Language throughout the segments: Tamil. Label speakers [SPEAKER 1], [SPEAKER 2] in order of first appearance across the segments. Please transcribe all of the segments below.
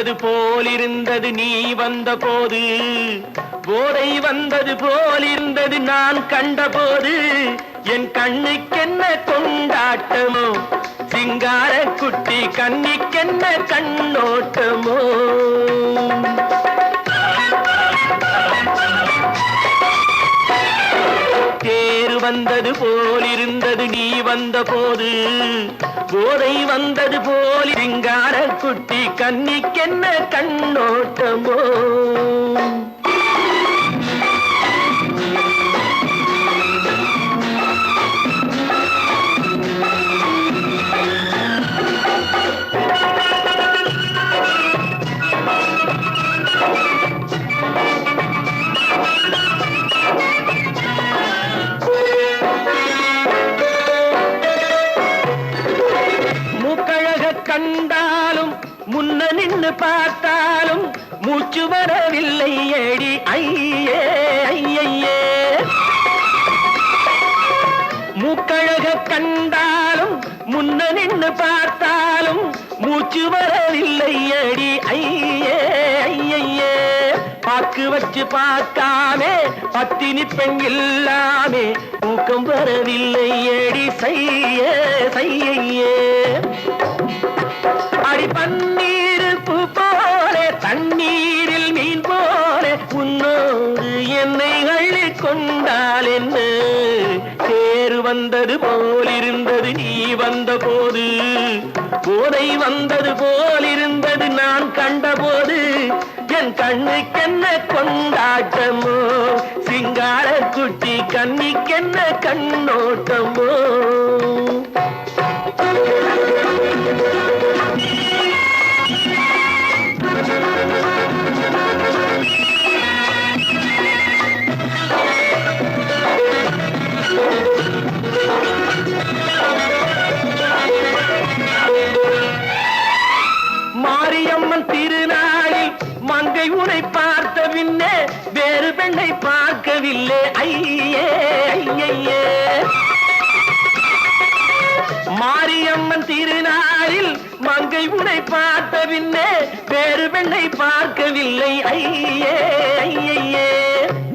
[SPEAKER 1] வந்தது போலிருந்தது நீ வந்த போது, போதை வந்தது போலிருந்தது நான் கண்டபோது, என் கண்ணுக்கென்ன கொண்டாட்டமோ, சிங்கார குட்டி கண்ணிக்கென்ன கண்ணோட்டமோ. தேரு வந்தது போலிருந்தது நீ வந்த போது, போதை வந்தது போல் சிங்கார குட்டி கண்ணிக்கென்ன கண்ணோட்டமோ. கண்டாலும் முன்ன நின்று பார்த்தாலும் மூச்சு வரவில்லை ஏடி ஐயே ஐயே. மூக்கழக கண்டாலும் முன்ன நின்று பார்த்தாலும் மூச்சு வரவில்லை ஏடி ஐயே ஐயே. பாக்கு வச்சு பார்க்காமே பத்தினி பெண் இல்லாமே தூக்கம் வரவில்லை ஏடி செய்யே செய்யே. அடி பன்னீர் பூ போல தண்ணீரில் மீன் போல உன்னோடு என்னை அள்ளி கொண்டால் என்ன. தேர் வந்தது போலிருந்தது நீ வந்த போது, போதை வந்தது போலிருந்தது நான் கண்டபோது, என் கண்ணுக்கென்ன கொண்டாட்டமோ, சிங்கார குட்டி கண்ணிக்கென்ன கண்ணோட்டமோ. மாரியம்மன் திருநாளில் மங்கை உனை பார்த்த பின்னே வேறு பெண்ணை பார்க்கவில்லை ஐயே ஐயே. மாரியம்மன் திருநாளில் மங்கை உனை பார்த்த பின்னே வேறு பெண்ணை பார்க்கவில்லை ஐயே ஐயே.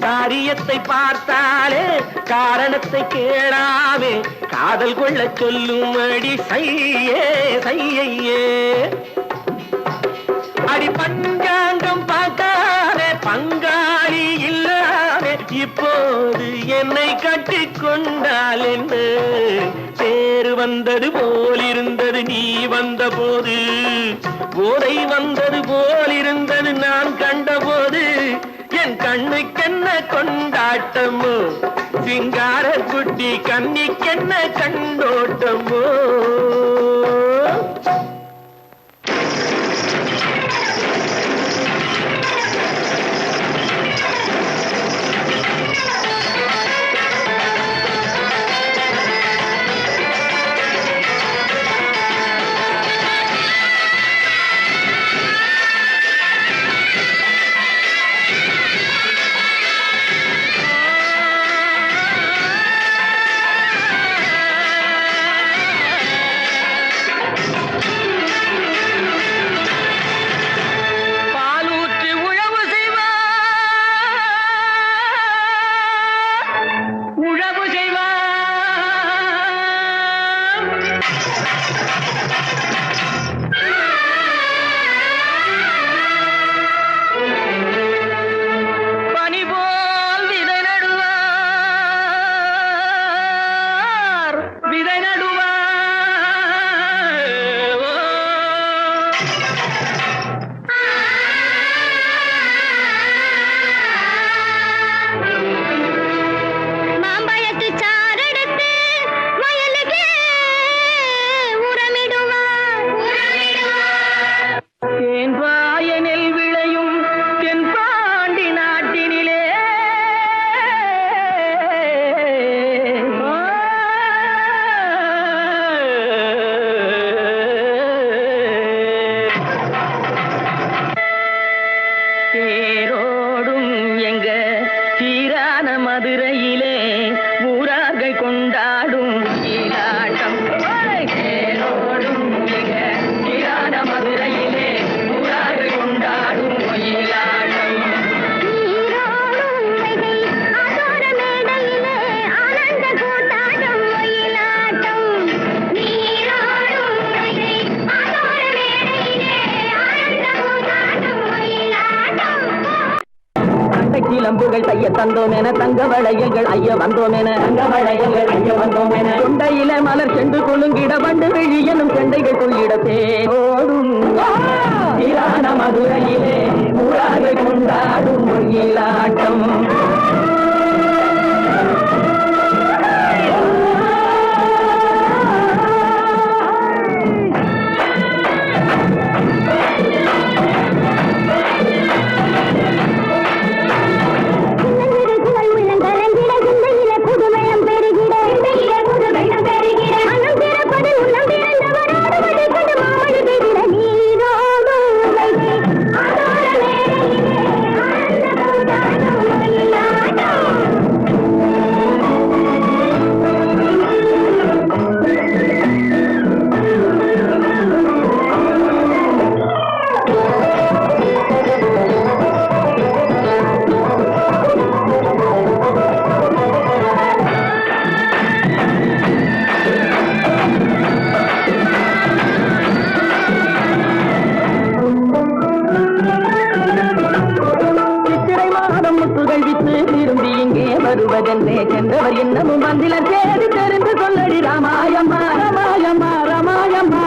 [SPEAKER 1] காரியத்தை பார்த்தாலே காரணத்தை கேளாமே காதல் கொள்ள சொல்லும் அடி செய்யே செய்யே. அடி பஞ்சாங்கம் பார்க்காத பங்காளி இல்லாமே இப்போது என்னை கட்டி கொண்டால் என்ன. தேர் வந்தது போலிருந்தது நீ வந்த போது, போதை வந்தது போலிருந்தது நான் கண்டபோது, என் கண்ணுக்கென்ன கொண்டாட்டமோ, சிங்கார குட்டி கண்ணிக்கென்ன கண்ணோட்டமோ. மதுரையிலே ஊரார்கள் கொண்டாடும் நீராட்டம். மதுரையிலே ஊரார்கள் சிலம்புகள் தைய தந்தோம் என தங்க வளையல்கள் ஐய வந்தோம் என கொண்டையில மலர் சென்று கொள்ளுங்கிட வண்டு விழி எனும் செண்டைகள் கொள்ளிட தேரோடும் மதுரையிலே ஊராக கொண்டாடும் மொழியிலாட்டம். வருவதென்றே சென்றவர் இன்னமும் வந்திலர் தேடி தெரிந்து சொல்லடி ராமாயம்மா ராமாயம்மா ராமாயம்மா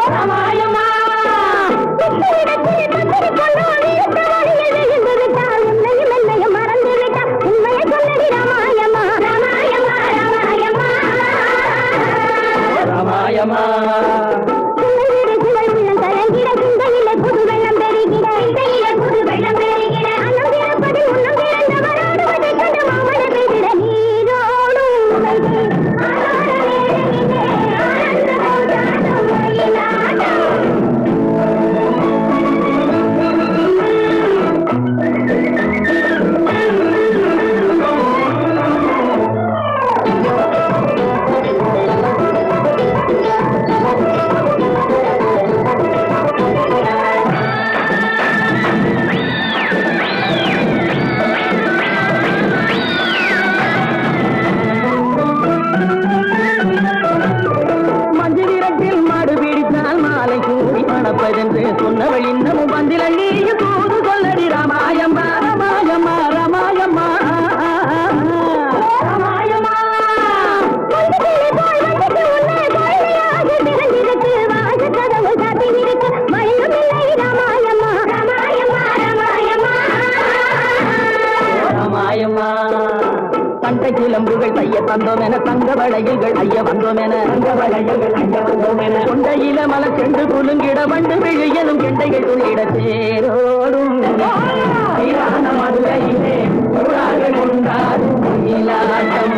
[SPEAKER 1] ராமாயம்மா. ராமாயம்மா சொன்னவள் இன்னமும் வந்திலி தூது சொல்லடி ராமாயம்மா ராமாயம்மா ராமாயம்மா ராமாயம்மா. ராமாயம்மா தண்டை சிலம்புகள் தைய தந்தோம் என தங்க வளையல்கள் ஐய வந்தோம் என கொண்டையில மலர் சென்று குலுங்கிட வண்டு விழி எனும் கெண்டைகள் துள்ளிட தேரோடும் மதுரையிலே கொண்டாடும் மொழியிலாட்டம்.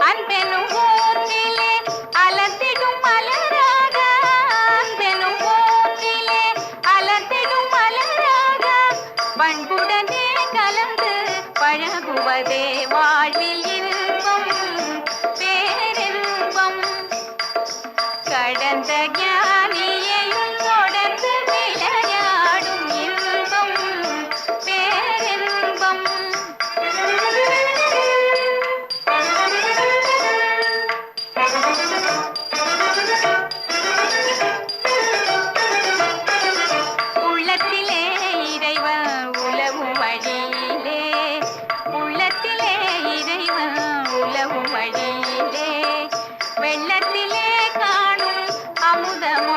[SPEAKER 2] அன்பெனும் ஊற்றிலே அலர்ந்திடும் இருப்பதே வாழ்வில் இன்பம் பேரின்பம் கடந்த ஞானியையும் தொடர்ந்து விளையாடும் இன்பம் பேரின்பம் உள்ளத்திலே இறைவன் உலவும் வழியிலே உள்ளத்திலே இறைவன் உலவும் வழியிலே வெள்ளத்திலே காணும் அமுதம்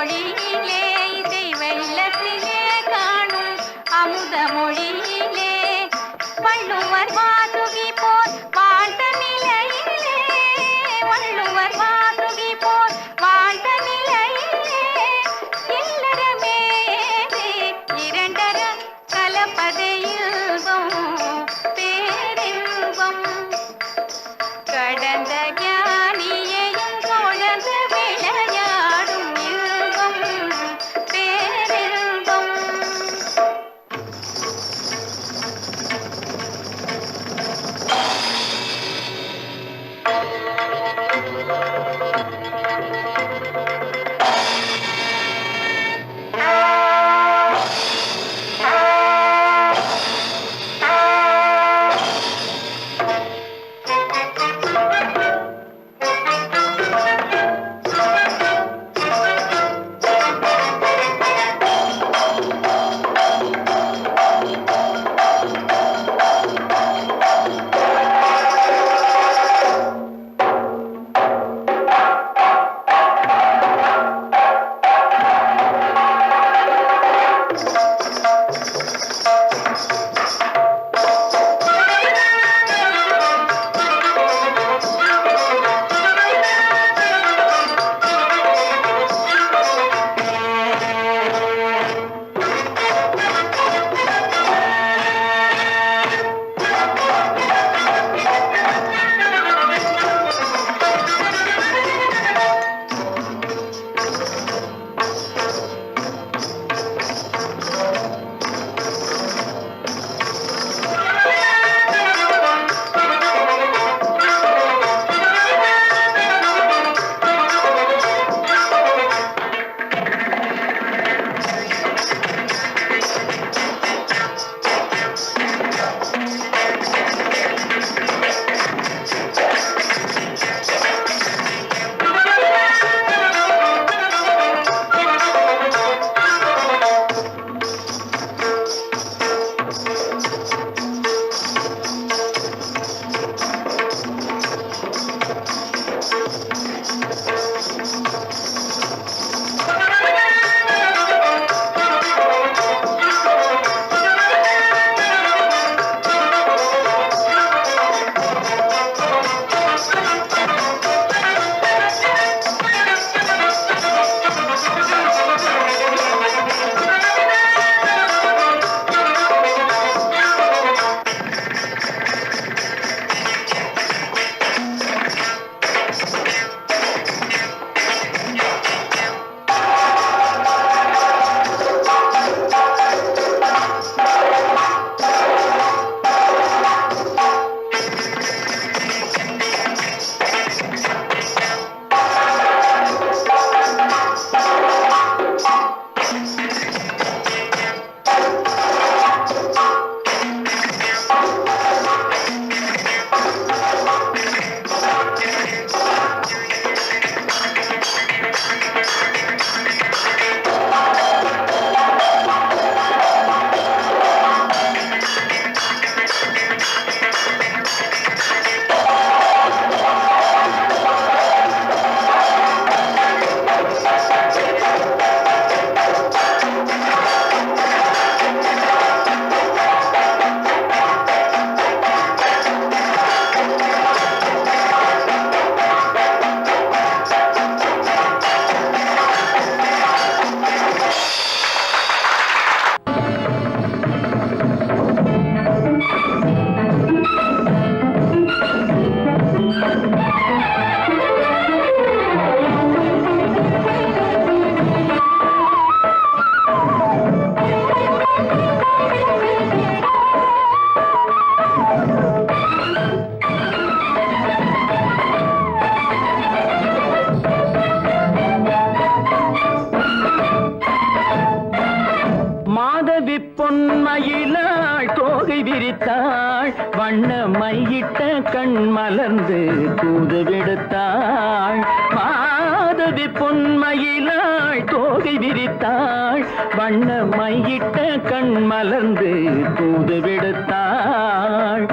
[SPEAKER 3] பொன்மயிலாள் தோகை விரித்தாள் வண்ண மையிட்ட கண் மலர்ந்து தூது விடுத்தாள் மாதவி பொன்மயிலாள் தோகை விரித்தாள் வண்ண மையிட்ட கண் மலர்ந்து தூது விடுத்தாள்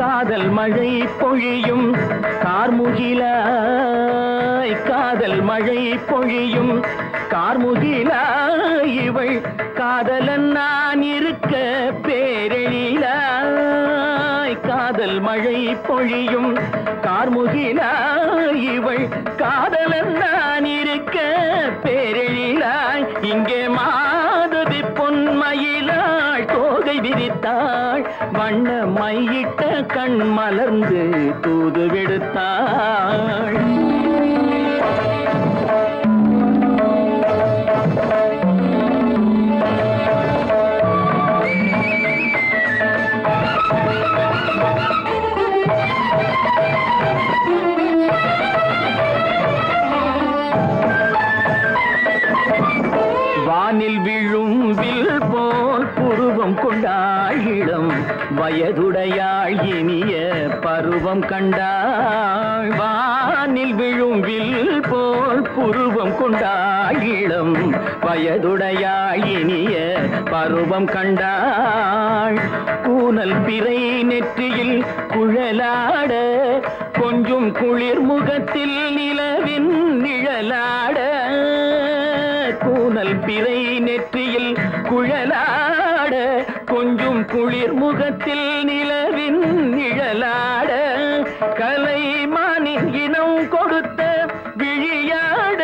[SPEAKER 3] காதல் மழை பொழியும் கார்முகிலாய் காதல் மழை பொழியும் கார்முகிலாய் இவள் காதலன் நான் இருக்க பேரெழிலாய் காதல் மழை பொழியும் கார்முகிலாய் இவள் காதலன் நான் இருக்க பேரெழிலாய் இங்கே மாதவி பொன்மயிலாள் தோகை விரித்தாள் வண்ண மையிட்ட கண் மலர்ந்து தூது விடுத்தாள் வானில் விழும் வில் போல் புருவம் கொண்டாள் இளம் வயதுடையாள் இனிய பருவம் கண்டாள் வானில் விழும் வில் போல் புருவம் கொண்டாள் இளம் வயதுடையாள் இனிய பருவம் கண்டாள் கூனல் பிறை நெற்றியில் குழலாட கொஞ்சம் குளிர் முகத்தில் நிலவின் நிழலாட கூனல் பிறை நெற்றியில் குழலாட கொஞ்சம் குளிர் முகத்தில் நிலவின் நிழலாட கலைமானின் இனம் கொடுத்த விழியாட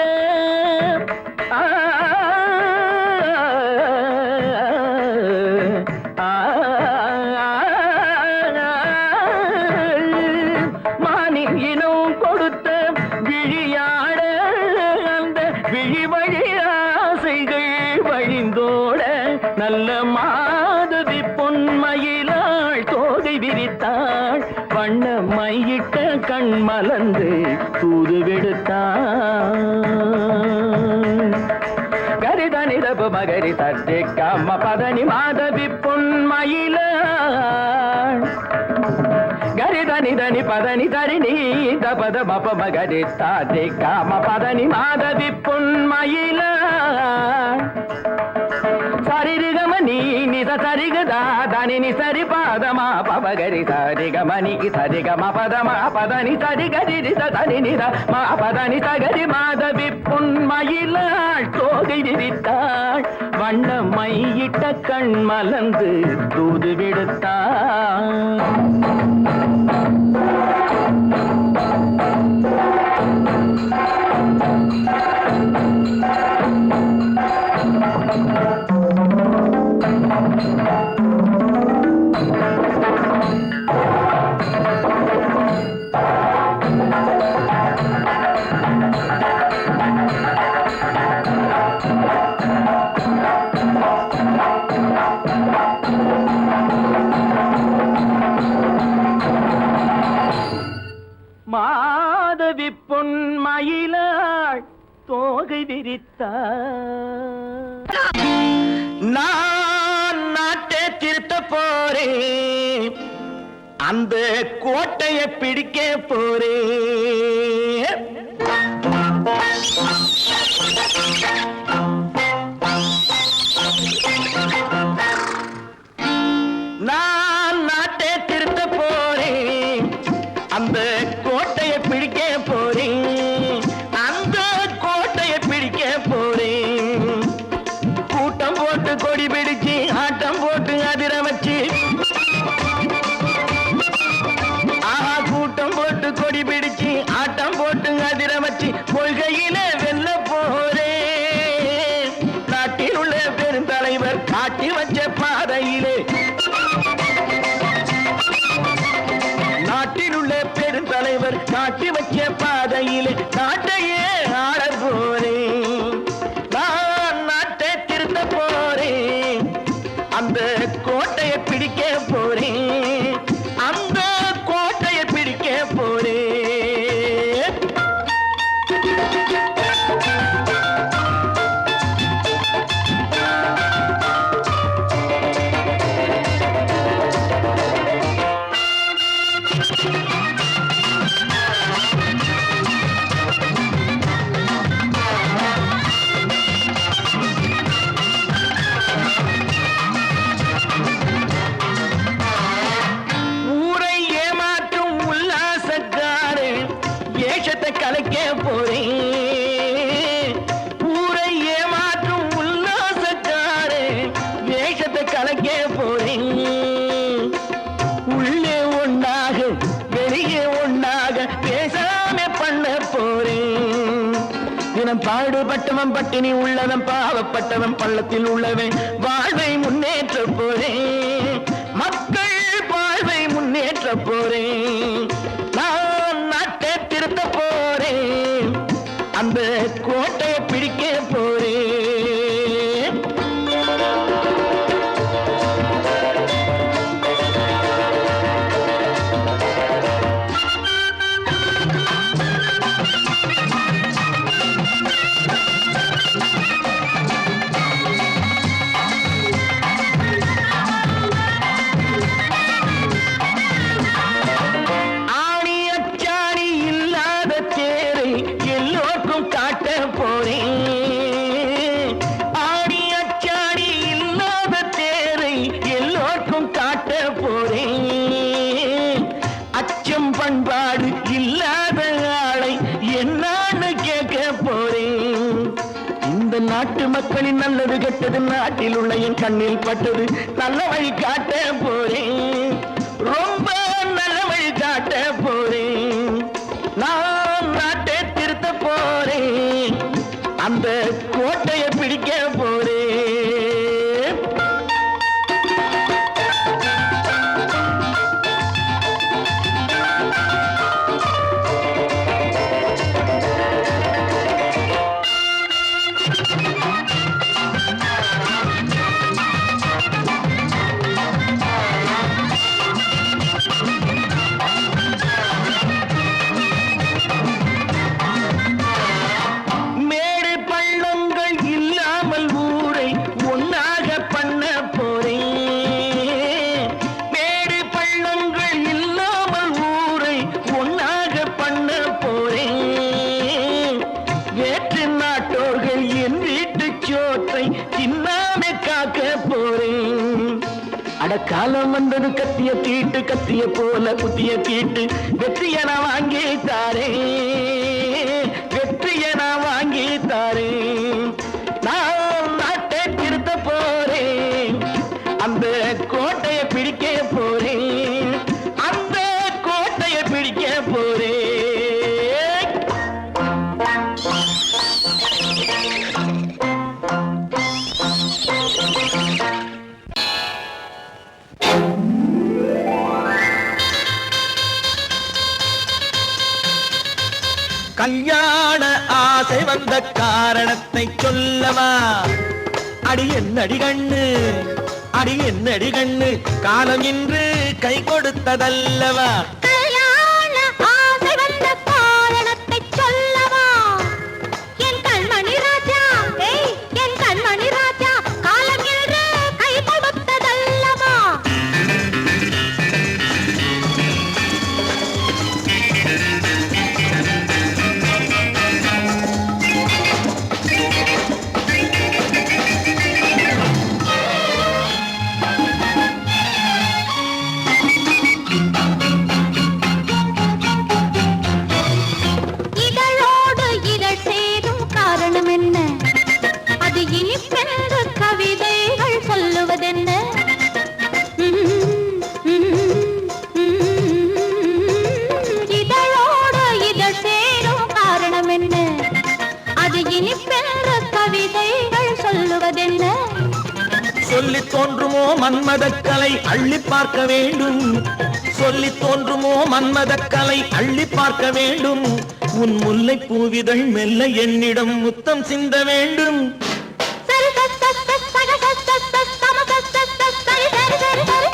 [SPEAKER 3] மானின் இனம் கொடுத்த விழியாட அந்த விழி வழி ஆசைகள் வழிந்தோட நல்ல மாதவி பொன்மயிலாள் தோகை விரித்தாள் வண்ண மையிட்ட கண் மலர்ந்து தூது விடுத்தாள் கரிதனி தப மகரி தட்டி கம்ம பதனி மாதவி பொன்மயிலாள் கரிதனி தனி பதனி தரிணி தபத மப மகரி தாட்டி காம பதனி மாதவி பொன்மயிலாள் சரிகமணி நித சரிகதா தனி சரி பாதமா பபகரி சரிகமணிக்கு சரிகம பதமா பதனி சரிகரி தனி நித மா பதனி சகரி மாதவி பொன்மயிலாள் தோகை விரித்தாள் வண்ண மையிட்ட கண் மலர்ந்து தூது விடுத்தாள் மாதவி பொன்மயிலாள் தோகை விரித்தாள் நான் நாட்டை திருத்த போறேன் அந்த கோட்டையை பிடிக்க போறேன் நான் நாட்டை திருத்த போறேன் அந்த கோட்டையை பிடிக்க போறேன் அந்த கோட்டையை பிடிக்க போறேன் கூட்டம் போட்டு கொடி பிடிச்சு ஆட்டம் போட்டு அதிர வச்சு கூட்டம் போட்டு கொடி பிடிச்சு ஆட்டம் போட்டு அதிர வச்சு கொள்கையில வெல்ல போறேன் தினம் பாடுபட்டவன் பட்டினி உள்ளவன் பாவப்பட்டவன் பள்ளத்தில் உள்ளவன் வாழ்வை முன்னேற்ற போறேன் மக்கள் வாழ்வை முன்னேற்ற போறேன் நான் நாட்டை திருத்த போறேன் அந்த கோட்டையை பிடிக்க போறேன் பண்பாடு இல்லாத ஆளை என்னான்னு கேட்க போறேன் இந்த நாட்டு மக்களின் நல்லது கெட்டது நாட்டில் உள்ள என் கண்ணில் பட்டது நல்ல வழி காட்ட போறேன் ரொம்ப நல்ல வழி காட்ட போறேன் நான் நாட்டை திருத்த போறேன் அந்த கோட்டையை பிடிக்க போறேன் காலம் வந்தது கத்திய தீட்டு கத்திய போல புத்திய தீட்டு வெற்றிய நான் வாங்கி தாரே வெற்றிய நான் வாங்கி தாரே நான் நாட்டை திருத்த போறேன் அந்த கோட்டையை பிடிக்க போறேன் அந்த கோட்டையை பிடிக்க போறேன்
[SPEAKER 4] கல்யாண ஆசை வந்த காரணத்தை சொல்லவா அடி என்னடி கண்ணு அடி என்னடி கண்ணு காலம் இன்று கை கொடுத்ததல்லவா
[SPEAKER 2] கல்யாண ஆசை வந்த காரணத்தை சொல்லவா என் கண்மணி ராஜா என் கண்மணி ராஜா காலம் இன்று கை கொடுத்ததல்லவா
[SPEAKER 4] சொல்லி தோன்றுமோ மன்மதக்கலை அள்ளி பார்க்க வேண்டும் சொல்லி தோன்றுமோ மன்மதக்கலை அள்ளி பார்க்க வேண்டும் உன் முல்லை பூவிதழ் மெல்ல என்னிடம் முத்தம் சிந்த வேண்டும்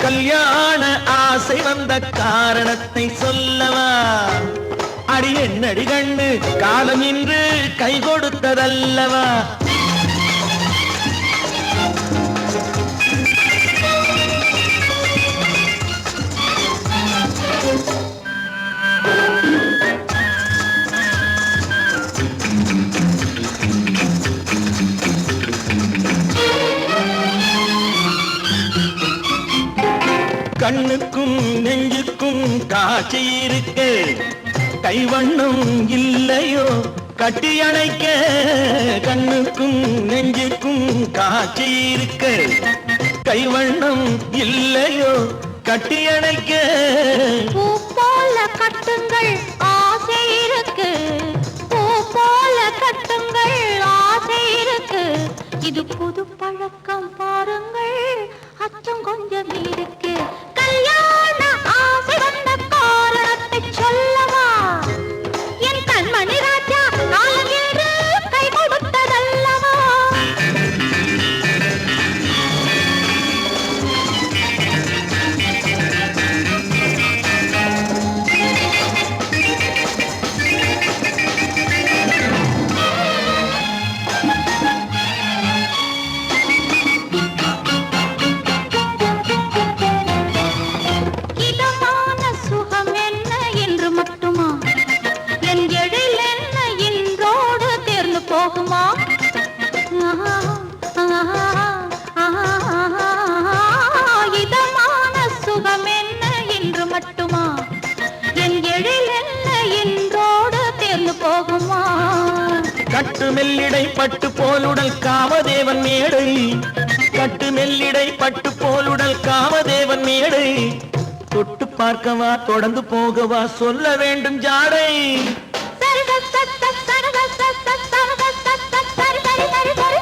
[SPEAKER 4] கல்யாண ஆசை வந்த காரணத்தை சொல்லவா அடி என்னடி கண்ணு காலம் இன்று கை கொடுத்ததல்லவா கண்ணுக்கும் நெஞ்சுக்கும் காட்சி இருக்கு கைவண்ணம் இல்லையோ கட்டி அணைக்க கண்ணுக்கும் நெஞ்சுக்கும் காட்சி இருக்கு கைவண்ணம் இல்லையோ கட்டி அணைக்க
[SPEAKER 2] பூ போல கட்டுங்கள் ஆசை இருக்கு பூ போல கட்டுங்கள்
[SPEAKER 4] மெல்லிடை பட்டு போலுடல் காமதேவன் மேடை கட்டு மெல்லிடை பட்டு போலுடல் காமதேவன் மேடை தொட்டு பார்க்கவா தொடர்ந்து போகவா சொல்ல வேண்டும் ஜாடை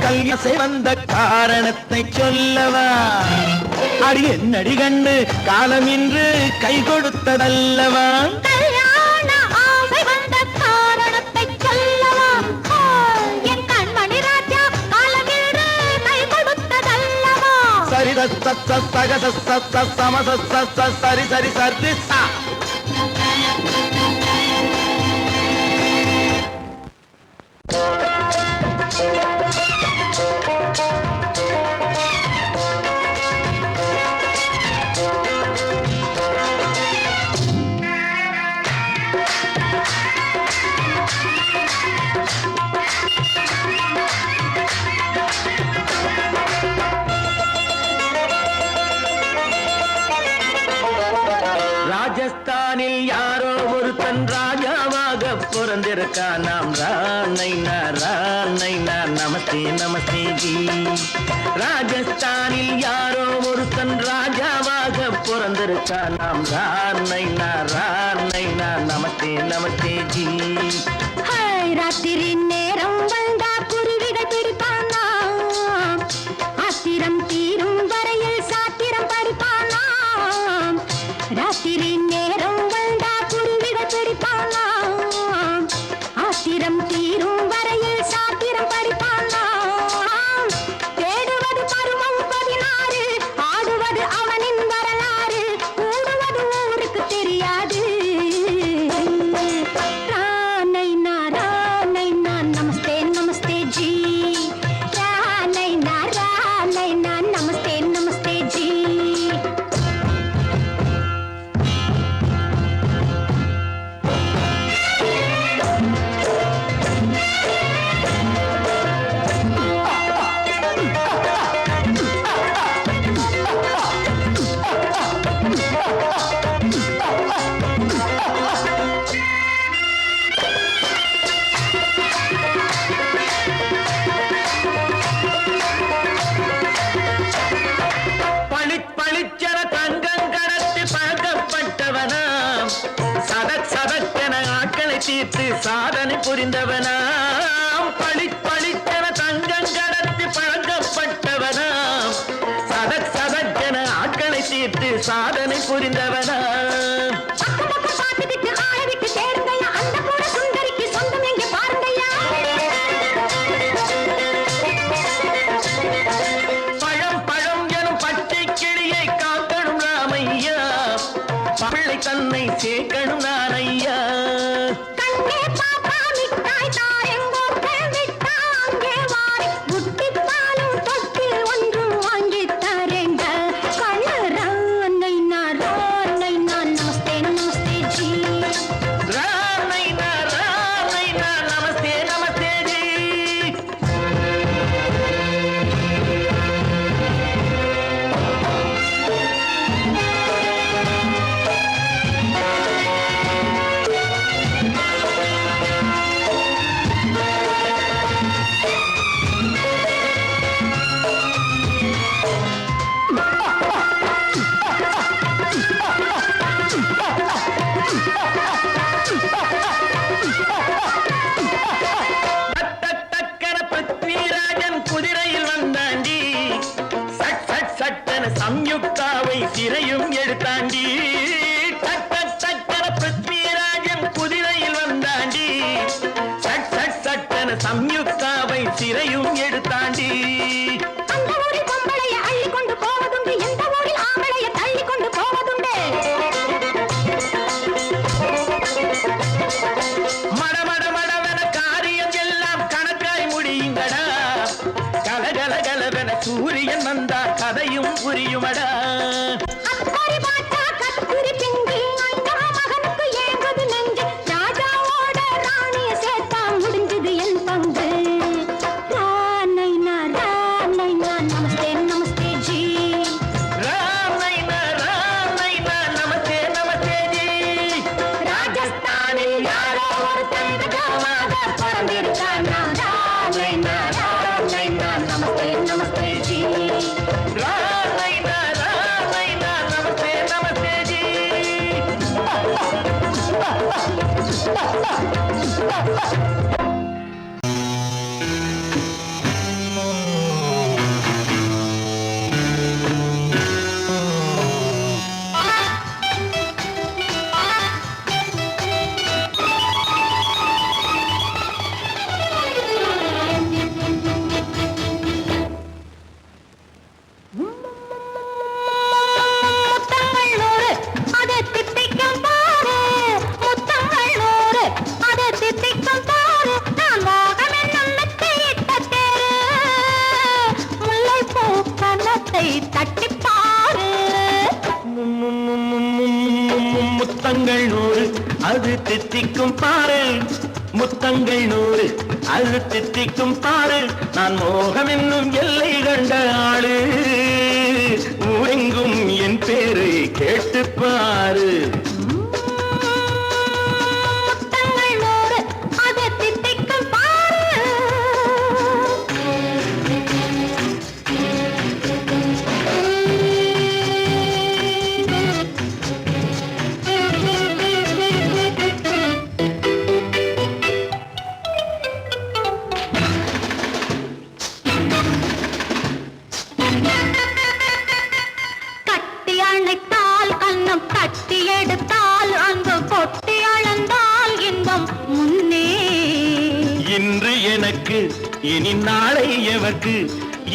[SPEAKER 4] கல்யாசை வந்த காரணத்தை சொல்லவா அடி என்னடி கண்டு காலம் இன்று கை கொடுத்ததல்லவா சரி சரி சரி சரி சா ராஜஸ்தானில் யாரோ ஒருத்தன் ராஜாவாக பிறந்திருக்கான் நாம் ராணைனா நமஸ்தே நமஸ்தே ஜி ராஜஸ்தானில் யாரோ ஒருத்தன் ராஜாவாக பிறந்திருக்கான் நாம் ராணைனா நமஸ்தே நமஸ்தே ஜி
[SPEAKER 2] ராத்திரி நேரம் வந்தா குருவிகள் பிடிப்பானா ஆத்திரம் தீரும் வரையில் சாத்திரம் படிப்பானா ராத்திரி நேரம் வந்தா குருவிகள் பிடிப்பானா ஆத்திரம் தீரும் வரையில் சாத்திரம் படிப்பானா தேடுவது பருவம் 16 ஆடுவது அவனின் வரலாறு கூடுவது ஊருக்கு தெரியாது ராணைனா நமஸ்தே நமஸ்தே ஜி ராணைனா நமஸ்தே நமஸ்தே ஜி
[SPEAKER 4] பளிச்சென தங்கம் கடத்தி பழக்கப்பட்டவனாம் சதக்கென ஆட்களை தீர்த்து சாதனை புரிந்தவனாம் பளிச்சென தங்கம் கடத்தி பழக்கப்பட்டவனாம் சதக்கென ஆட்களை தீர்த்து சாதனை புரிந்தவனாம் தன்னை சேர்க்கணும் நான் ஐயா
[SPEAKER 2] கண்ணே பாப்பா மிட்டாய் தாரெங்கோ கேவிட்டா அங்கே வாரி புட்டி பாலும் தொட்டி ஒன்று வாங்கி தரேங்க கண்ணு ராணைனா நமஸ்தே நமஸ்தே ஜி
[SPEAKER 4] ராணைனா நமஸ்தே நமஸ்தே ஜி குதிரையில் வந்தாண்டி சட்டன சம்யுக்தாவை சிறையும் எடுத்தாண்டி சட்டன பிருத்விராஜன் குதிரையில் வந்தாண்டி சட்டன சம்யுக்தாவை சிறையும் எடுத்தாண்டி
[SPEAKER 2] அந்த ஊரில் பொம்பளைய அள்ளி கொண்டு போவதுண்டு எந்த ஊரில் ஆம்பளைய தள்ளி கொண்டு போவதுண்டு
[SPEAKER 4] மடமடவென காரியம் எல்லாம் கணக்காய் முடியுங்கடா கலகலகலவென சூரியன் வந்தா கதையும் புரியுமடா
[SPEAKER 2] அக்கறை பாட்டா கத்திரி பிங்கு அந்த மகனுக்கு ஏங்குது நெஞ்சு ராஜாவோட ராணிய சேர்த்தா முடிஞ்சது என் பங்கு ராணைனா நமஸ்தே நமஸ்தே ஜி
[SPEAKER 4] ராணைனா நமஸ்தே நமஸ்தே ஜி
[SPEAKER 2] ராஜஸ்தானில் யாரோ ஒருத்தன் ராஜாவாக பிறந்திருக்கானா
[SPEAKER 4] முத்தங்கள் 100 அது தித்திக்கும் பாரு முத்தங்கள் 100 அது தித்திக்கும் பாரு நான் மோகம் என்னும் எல்லை கண்ட ஆளு ஊரெங்கும் என் பேரை கேட்டு பாரு இன்று எனக்கு இனி நாளை எவர்க்கு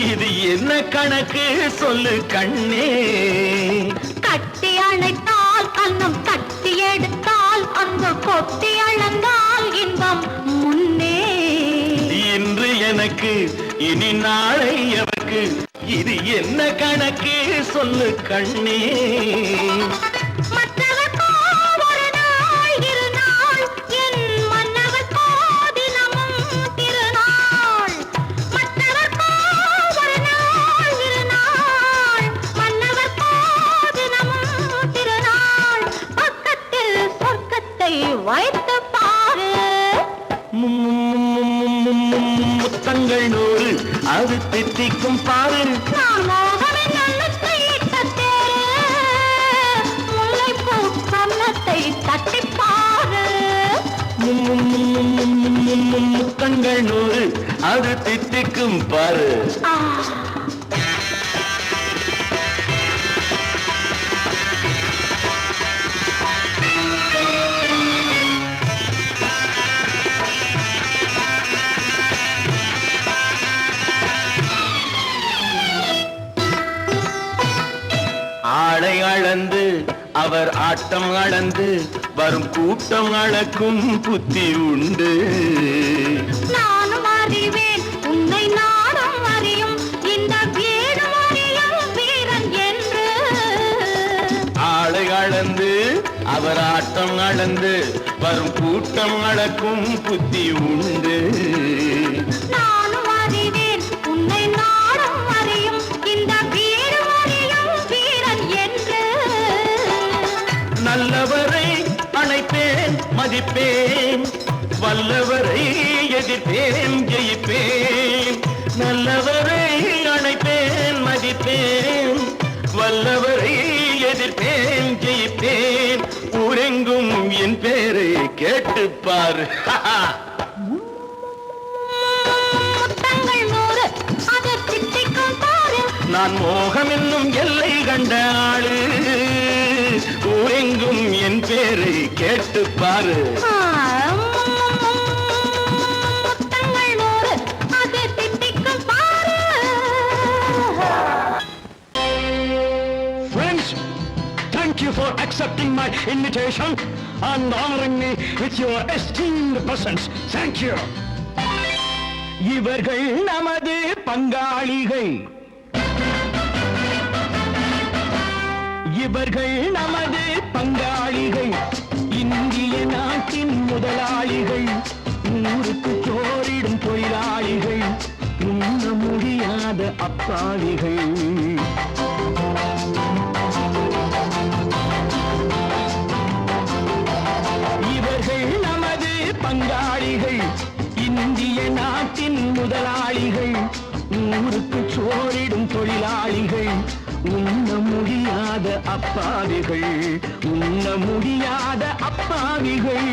[SPEAKER 4] இது என்ன கணக்கு சொல்லு கண்ணே
[SPEAKER 2] கட்டி அணைத்தால் கண்ணம் கட்டி எடுத்தால் அன்பு கொட்டி அளந்தால் இன்பம் முன்னே
[SPEAKER 4] இன்று எனக்கு இனி நாளை எவர்க்கு இது என்ன கணக்கு சொல்லு கண்ணே
[SPEAKER 2] வைத்து பாரு
[SPEAKER 4] முத்தங்கள் 100 அது தித்திக்கும் பாரு
[SPEAKER 2] நான் மோகமே நல்லத்தை முல்லைப்பூ கன்னத்தை தட்டி பாரு
[SPEAKER 4] முத்தங்கள் 100 அது தித்திக்கும் பாரு ஆளை அளந்து அவர் ஆட்டம் அளந்து வரும் கூட்டம் அளக்கும் புத்தி உண்டு
[SPEAKER 2] நானும் அறிவேன் உன்னை நானும் அறியும் இந்த வீடும் அறியும் வீரன் என்று
[SPEAKER 4] ஆளை அளந்து அவர் ஆட்டம் அளந்து வரும் கூட்டம் அளக்கும் புத்தி உண்டு
[SPEAKER 2] நானும் அறிவேன் உன்னை நானும் அறியும் இந்த வீடும் அறியும் வீரன் என்று
[SPEAKER 4] நல்லவரை அணைப்பேன் மதிப்பேன் வல்லவரை எதிர்ப்பேன் ஜெயிப்பேன் நல்லவரை அணைப்பேன் மதிப்பேன் வல்லவரை எதிர்ப்பேன் ஜெயிப்பேன் ஊரெங்கும் என் பேரை கேட்டுப்பார்
[SPEAKER 2] முத்தங்கள் 100 அது தித்திக்கும் பாரு
[SPEAKER 4] நான் மோகம் என்னும் எல்லை கண்ட ஆளு ஊரெங்கும் என் பேரை கேட்டுப்பாரு
[SPEAKER 2] முத்தங்கள் 100 அது தித்திக்கும் பாரு
[SPEAKER 3] Friends, thank you for accepting my invitation and honoring me with your esteemed presence. Thank you. இவர்கள் நமது பங்காளிகள் இவர்கள் நமது பங்காளிகள் இந்திய நாட்டின் முதலாளிகள் ஊருக்கு சோறிடும் தொழிலாளிகள் உண்ண முடியாத அப்பாவிகள் இவர்கள் நமது பங்காளிகள் இந்திய நாட்டின் முதலாளிகள் ஊருக்கு சோறிடும் தொழிலாளிகள் உண்ண முடியாத அப்பாவிகள் உண்ண முடியாத அப்பாவிகள்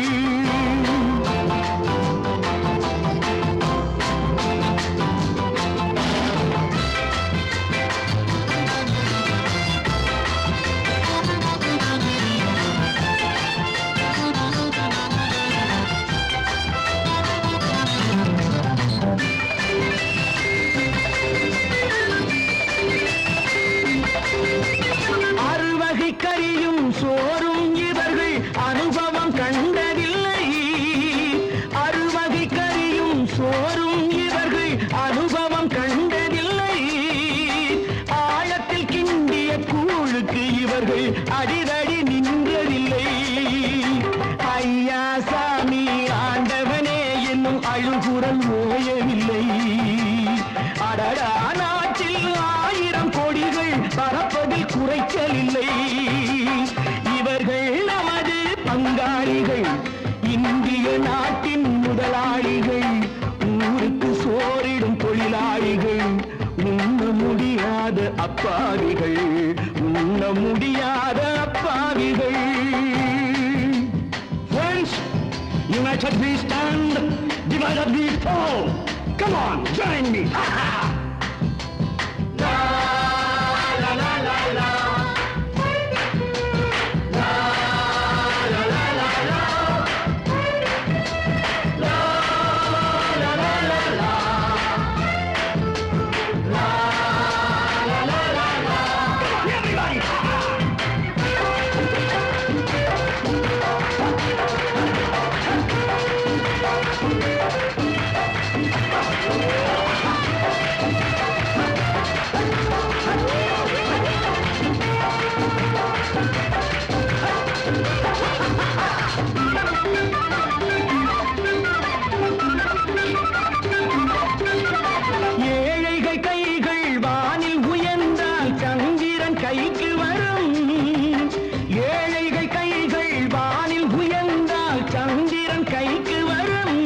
[SPEAKER 3] இந்திய நாட்டின் முதலாளிகள், ஊருக்கு சோறிடும் தொழிலாளிகள், உண்ண முடியாத அப்பாவிகள், உண்ண முடியாத அப்பாவிகள். Friends, united we stand, divided we fall. Come on, join me. ஏழைகள் கைகள் வானில் உயர்ந்தால் சந்திரன் கைக்கு வரும். ஏழைகள் கைகள் வானில் உயர்ந்தால் சந்திரன் கைக்கு வரும்.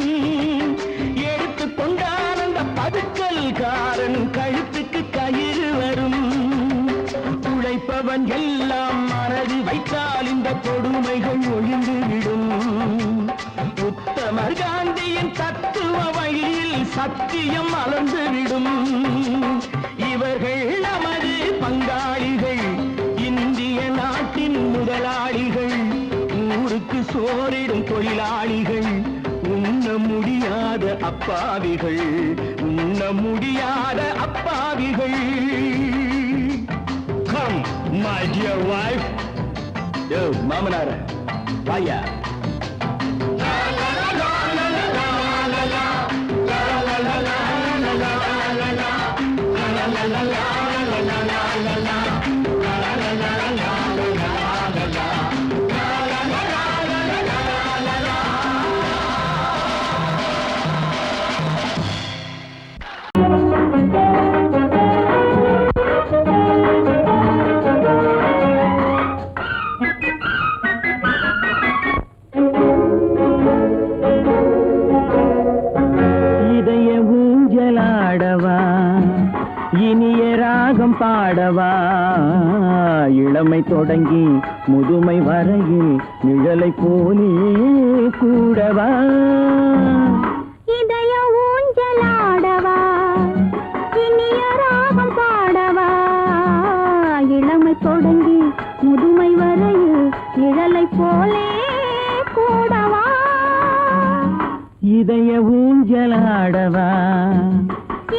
[SPEAKER 3] எடுத்துக்கொண்டால் அந்த பதுக்கல்காரன் கழுத்துக்கு கயிறு வரும். உழைப்பவன் எல்லாம் மனது வைத்தால் இந்த கொடுமைகள் ஒழிந்துவிடும். உத்தமர் காந்தியின் தத்துவ வழியில் சத்தியம் மலர்ந்துவிடும். இவர்கள் நமது பங்காளிகள், இந்திய நாட்டின் முதலாளிகள், ஊருக்கு சோறிடும் தொழிலாளிகள், உண்ண முடியாத அப்பாவிகள், உண்ண முடியாத அப்பாவிகள். Come, my dear wife. Yo, மாமனார வாயா. இனிய ராகம் பாடவா, இளமை தொடங்கி முதுமை வரையில் நிழலை போலே கூடவா.
[SPEAKER 2] இதய ஊஞ்சலாடவா, இனிய ராகம் பாடவா, இளமை தொடங்கி முதுமை வரையில் நிழலை போலே கூடவா.
[SPEAKER 3] இதய ஊஞ்சலாடவா,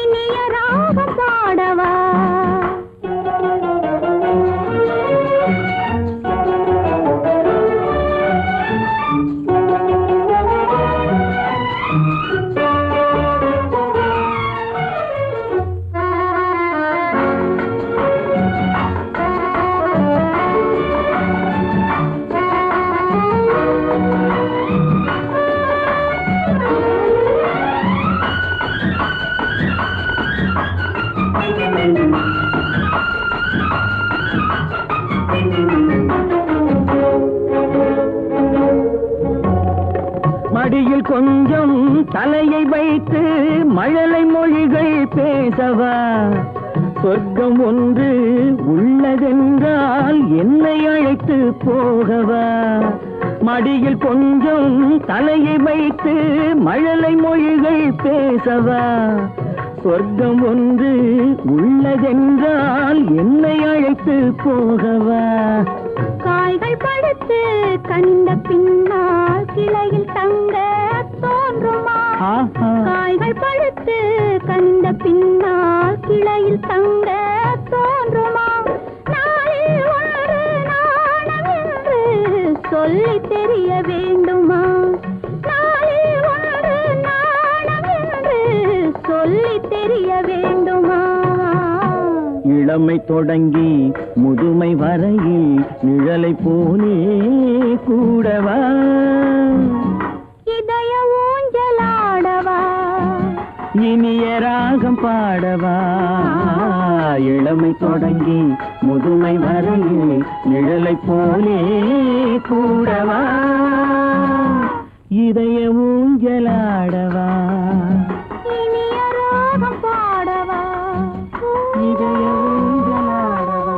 [SPEAKER 2] இனிய ராகம் பாடவா.
[SPEAKER 3] மடியில் கொஞ்சம் தலையை வைத்து மழலை மொழிகள் பேசவா. சொர்க்கம் ஒன்று உள்ளதென்றால் என்னை அழைத்து போகவா. மடியில் கொஞ்சம் தலையை வைத்து மழலை மொழிகள் பேசவா. சொர்க்கம் ஒன்று உள்ளதென்றால் என்னை அழைத்து போகவா.
[SPEAKER 2] காய்கள் படுத்து கண்ட பின்னால் கிளையில் தங்க தோன்றுமா. காய்கள் படுத்து கண்ட பின்னால் கிளையில் தங்க தோன்றுமா. நாளில் ஒன்று நாணம் என்று சொல்லி தெரிய வேண்டுமா. நாளில் ஒன்று நாணம் என்று சொல்லி தெரிய வேண்டுமா.
[SPEAKER 3] இளமை தொடங்கி முதுமை வரையில் நிழலை போலே கூடவா.
[SPEAKER 2] இதய ஊஞ்சலாடவா,
[SPEAKER 3] இனிய ராகம் பாடவா. இளமை தொடங்கி முதுமை வரையில் நிழலை போலே கூடவா.
[SPEAKER 1] இதய ஊஞ்சலாடவா
[SPEAKER 2] இனிய ராகம் பாடவா
[SPEAKER 1] இதய ஊஞ்சலாடவா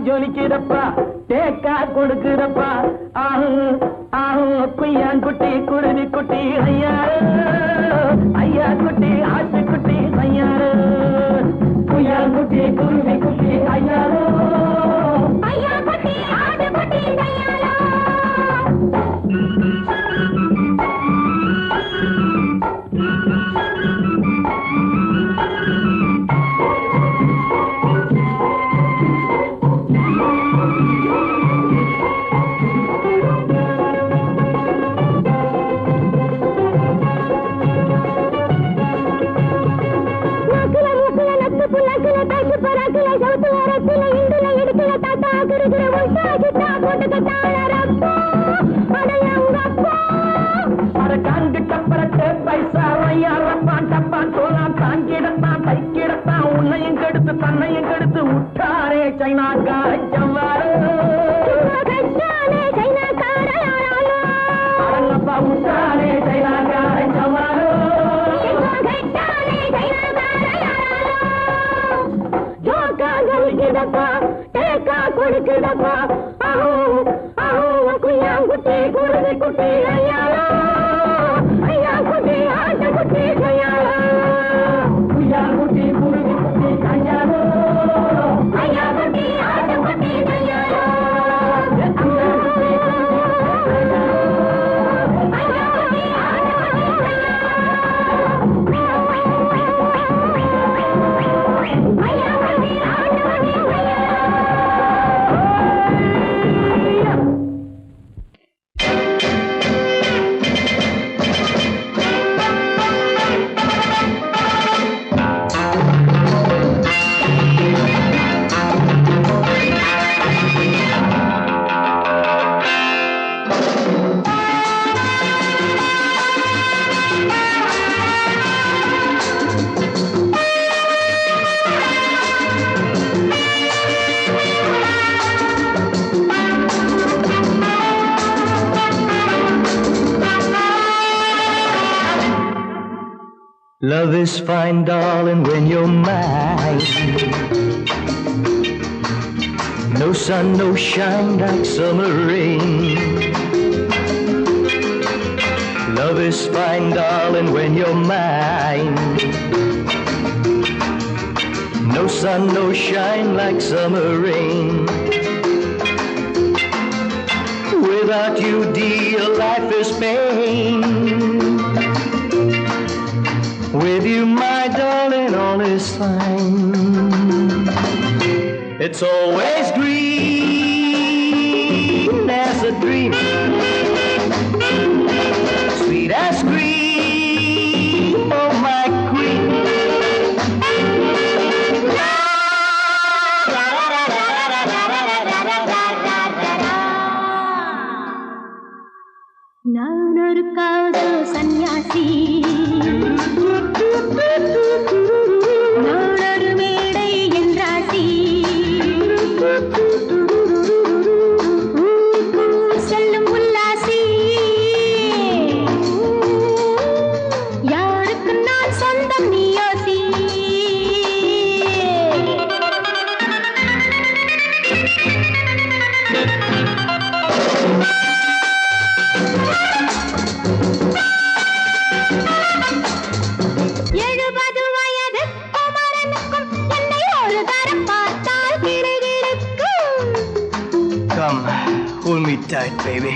[SPEAKER 1] ஜொலிக்கிறப்பா தேக்கா கொடுக்கிறப்பா ஆஹு ஆஹு குய்யான்குட்டி குருவி குட்டி ஐயாரு ஐயா குட்டி ஆட்டுக்குட்டி ஐயாரு குய்யான்குட்டி குருவி குட்டி ஐயாரு
[SPEAKER 2] ஐயா குட்டி ஆட்டுக்குட்டி ஐயாரு
[SPEAKER 1] உன்னையும் கெடுத்து தன்னையும் கெடுத்து விட்டாரே சைனாக்கார ஜவ்வாறு அடங்கப்பா விட்டாரே சைனாக்கார ஜவ்வாறு கொடுக்குதப்பா குட்டி குருவி குட்டி ஐயாரா ஐயா குட்டி ஆட்ட குட்டி ஐயாரா குய்யா குட்டி குருவி குட்டி ஐயாரோ ஐயா குட்டி ஆட்ட குட்டி ஐயாரா Love is fine, darling, when you're mine. No sun, no shine like summer rain. Love is fine, darling, when you're mine. No sun, no shine like summer rain. Without you, dear, life is pain. With you, my darling, all is fine. It's always green as a dream, sweet as cream, oh my queen.
[SPEAKER 2] நான் ஒரு காதல் சன்னியாசி நான் ஒரு மேடை என்றாசி
[SPEAKER 3] tight, baby.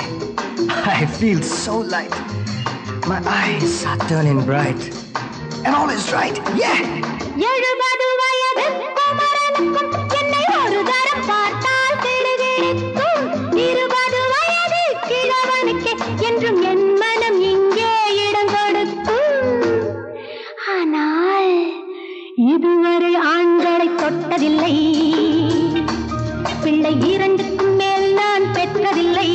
[SPEAKER 3] I feel so light. My eyes are turning bright. And all is right, yeah!
[SPEAKER 2] 70 வயது குமரனுக்கும் என்னை ஒரு தரம் பார்த்தால் கிடுகிடுக்கும். 20 வயது கிழவனுக்கே என்றும் என் மனம் இங்கே இடம் கொடுக்கும். ஆனால் இதுவரை ஆண்களை தொட்டதில்லை, பிள்ளை 2க்கும் மேல் நான் பெற்றதில்லை.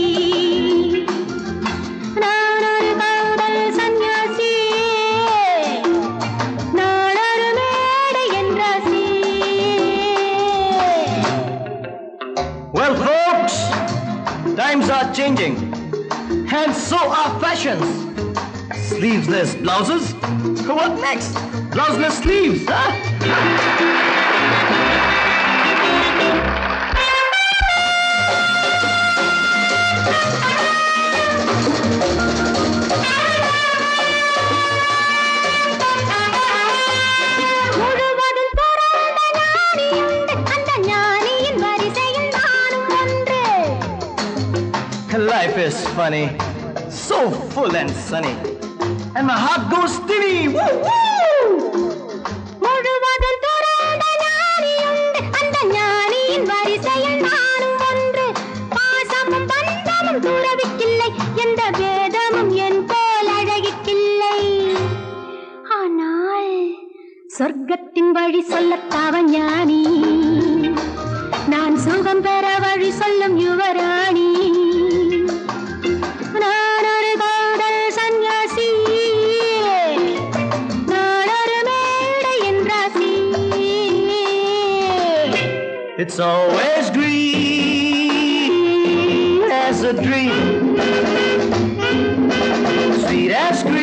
[SPEAKER 2] நான் ஒரு காதல் சன்னியாசி, நான் ஒரு மேடை என்றாசி.
[SPEAKER 3] Well, folks, times are changing. And so are fashions. Sleeveless blouses? What next? Blouseless sleeves, huh?
[SPEAKER 2] முழுவதும் துறந்த ஞானியுண்டு, அந்த ஞானியின் வரிசையில் நானும் ஒன்று.
[SPEAKER 3] Life is funny, so full and sunny. And my heart goes steady. Woo, woo!
[SPEAKER 2] முழுவதும் துறந்த ஞானியுண்டு, அந்த ஞானியின் வரிசையில் நானும் ஒன்று. பாசமும் பந்தமும் துறவிக்கில்லை, எந்த பேதமும் என் போல் அழகிக்கில்லை. ஆனால் சொர்க்கத்தின் வழி சொல்லத்தாவன் ஞானி, நான் சுகம் பெற வழி சொல்லும் யுவராணி. நான் ஒரு காதல் சன்னியாசி, நான் ஒரு மேடை என்றாசி.
[SPEAKER 3] It's always green as a dream, sweet as green.